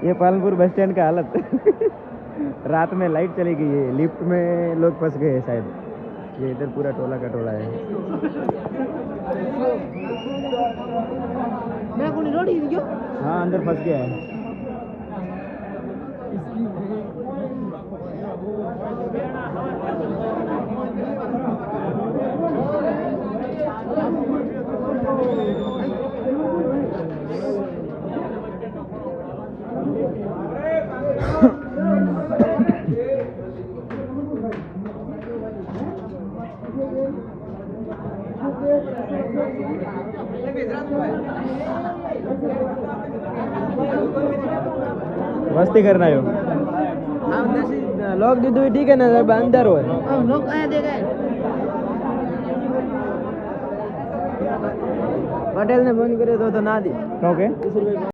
ये Palanpur bus stand का हालत। रात में लाइट चली गई है, लिफ्ट में लोग फंस गए हैं शायद। ये इधर पूरा टोला का टोला है। हाँ अंदर फंस गया है। मस्ती करना है लोग दीदू ठीक है ना सर अंदर हो लोग आया देगा पटेल ने फोन करे तो ना दी ओके